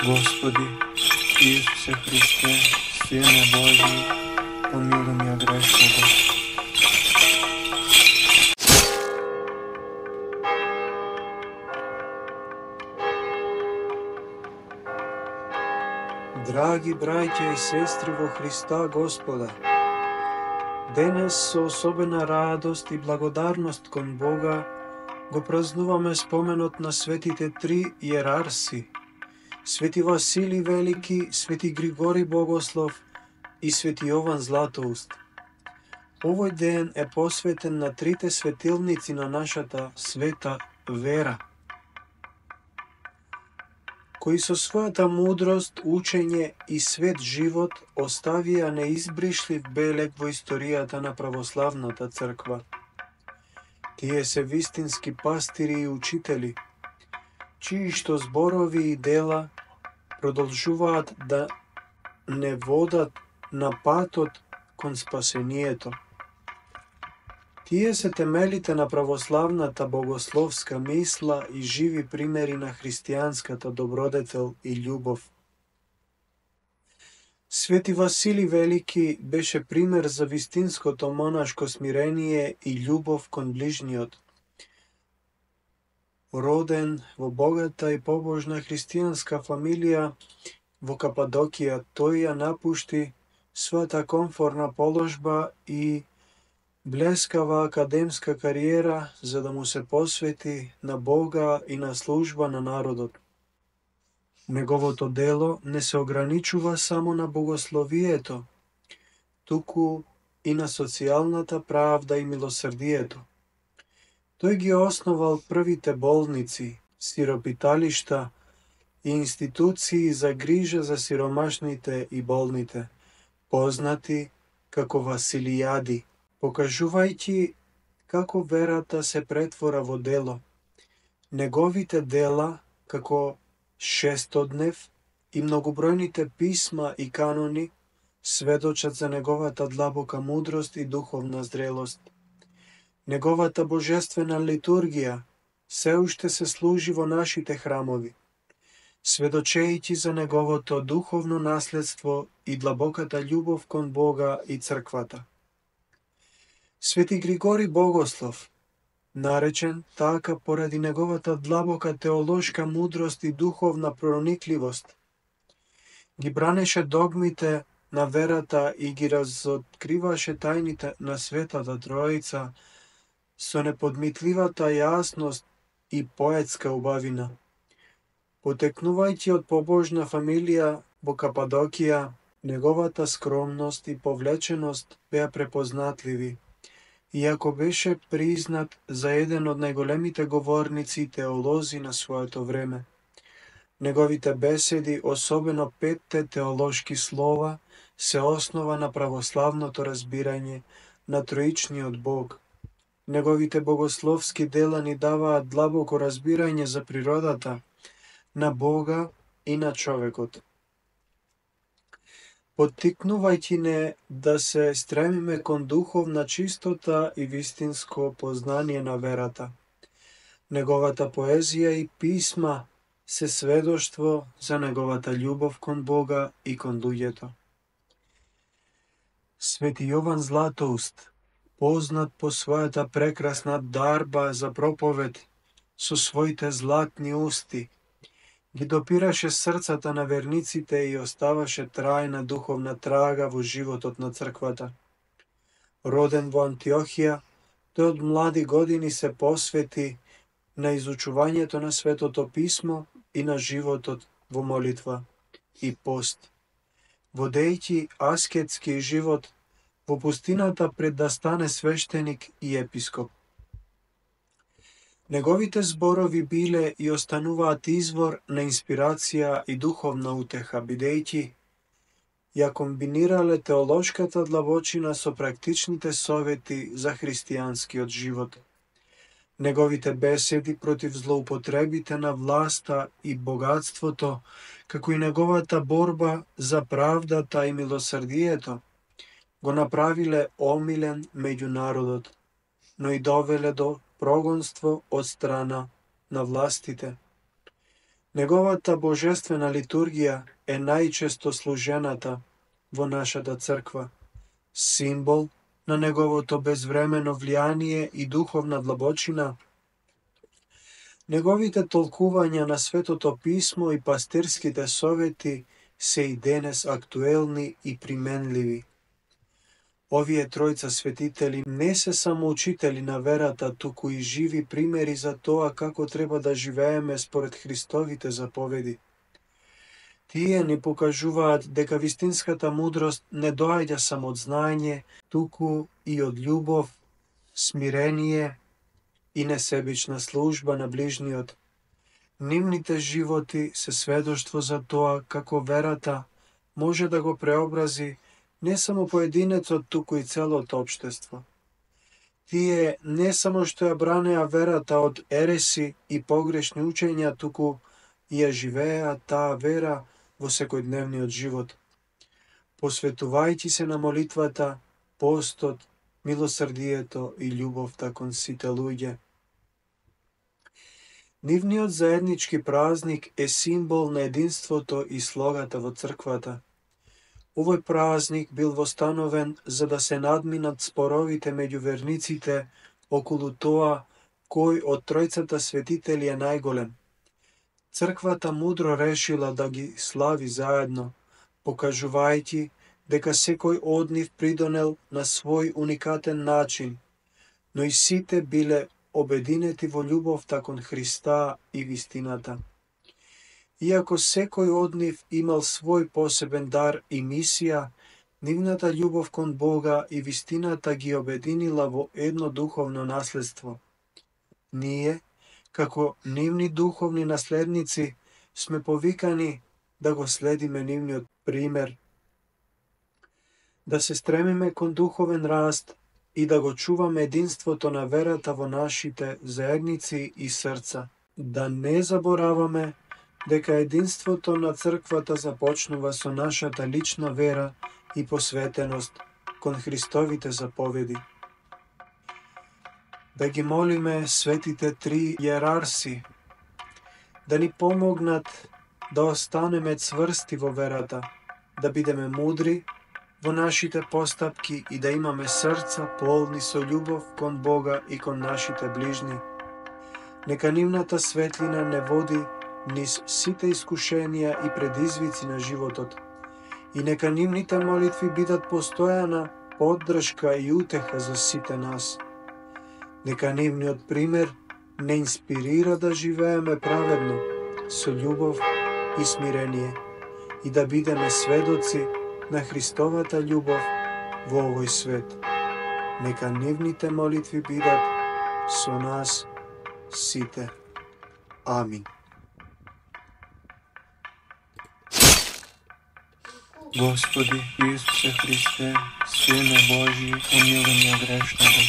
Господи, Isuse Hrisте, Sine Božji, pomiluj me grešnoga. Dragi braća i sestri во Hriста Gospoda, денес со особена радост и благодарност кон Бога го празнуваме споменот на светите три иерарси, Свети Василий Велики, Свети Григорий Богослов и Свети Јован Златоуст. Овој ден е посветен на трите светилници на нашата света вера, кои со својата мудрост, учење и свет живот оставија неизбришлив белег во историјата на православната црква. Тие се вистински пастири и учители, чии што зборови и дела продолжуваат да не водат на патот кон спасението. Тие се темелите на православната богословска мисла и живи примери на христијанската добродетел и љубов. Свети Василий Велики беше пример за вистинското монашко смирение и љубов кон ближниот. Роден во богата и побожна христијанска фамилија во Кападокија, тој ја напушти својата комфорна положба и блескава академска кариера за да му се посвети на Бога и на служба на народот. Неговото дело не се ограничува само на богословието, туку и на социјалната правда и милосрдието. Тој ги основал првите болници, сиропиталишта и институции за грижа за сиромашните и болните, познати како Василијади, покажувајќи како верата се претвора во дело. Неговите дела, како Шестоднев и многобројните писма и канони, сведочат за неговата длабока мудрост и духовна зрелост. Неговата божествена литургија се уште се служи во нашите храмови, сведочејќи за неговото духовно наследство и длабоката љубов кон Бога и црквата. Свети Григорий Богослов, наречен така поради неговата длабока теолошка мудрост и духовна проникливост, ги бранеше догмите на верата и ги разоткриваше тајните на Светата Тројица со неподмитливата јасност и поетска убавина. Потекнувајќи од побожна фамилија во Кападокија, неговата скромност и повлеченост беа препознатливи, иако беше признат за еден од најголемите говорници и теолози на своето време. Неговите беседи, особено 5 теолошки слова, се основа на православното разбирање на троичниот Бог. Неговите богословски дела ни даваат длабоко разбирање за природата на Бога и на човекот, поттикнувајќи не да се стремиме кон духовна чистота и вистинско познание на верата. Неговата поезија и писма се сведоштво за неговата љубов кон Бога и кон луѓето. Свети Јован Златоуст, познат по својата прекрасна дарба за проповед со своите златни усти, ги допираше срцата на верниците и оставаше трајна духовна трага во животот на црквата. Роден во Антиохија, тој од млади години се посвети на изучувањето на Светото Писмо и на животот во молитва и пост, водејќи аскетски живот во пустината пред да стане свештеник и епископ. Неговите зборови биле и остануваат извор на инспирација и духовна утеха, бидејќи ја комбинирале теолошката длабочина со практичните совети за христијанскиот живот. Неговите беседи против злоупотребите на власта и богатството, како и неговата борба за правдата и милосрдието, го направиле омилен меѓу народот, но и довеле до прогонство од страна на властите. Неговата божествена литургија е најчесто служената во нашата црква, символ на неговото безвремено влијание и духовна длабочина. Неговите толкувања на Светото писмо и пастирските совети се и денес актуелни и применливи. Овие тројца светители не се само учители на верата, туку и живи примери за тоа како треба да живееме според Христовите заповеди. Тие ни покажуваат дека вистинската мудрост не доаѓа само од знаење, туку и од љубов, смирение и несебична служба на ближниот. Нивните животи се сведоштво за тоа како верата може да го преобрази не само поединецот, туку и целото општество. Тие не само што ја бранеа верата од ереси и погрешни учења, туку и ја живееа таа вера во секојдневниот живот. Посветувајќи се на молитвата, постот, милосрдието и љубовта кон сите луѓе. Нивниот заеднички празник е символ на единството и слогата во црквата. Овој празник бил востановен за да се надминат споровите меѓу верниците околу тоа кој од тројцата светители е најголем. Црквата мудро решила да ги слави заедно, покажувајќи дека секој од нив придонел на свој уникатен начин, но и сите биле обединети во љубовта кон Христа и вистината. Иако секој од нив имал свој посебен дар и мисија, нивната љубов кон Бога и вистината ги обединила во едно духовно наследство. Ние, како нивни духовни наследници, сме повикани да го следиме нивниот пример, да се стремиме кон духовен раст и да го чуваме единството на верата во нашите заедници и срца. Да не забораваме дека единството на црквата започнува со нашата лична вера и посветеност кон Христовите заповеди. Да ги молиме светите три иерарси да ни помогнат да останеме цврсти во верата, да бидеме мудри во нашите постапки и да имаме срца полни со љубов кон Бога и кон нашите ближни. Нека нивната светлина не води низ сите искушенија и предизвици на животот. И нека нивните молитви бидат постојана поддршка и утеха за сите нас. Нека нивниот пример не инспирира да живееме праведно, со љубов и смирение, и да бидеме сведоци на Христовата љубов во овој свет. Нека нивните молитви бидат со нас сите. Амин. Господи Исусе Христе, Сине Божи, помилуј ме грешного.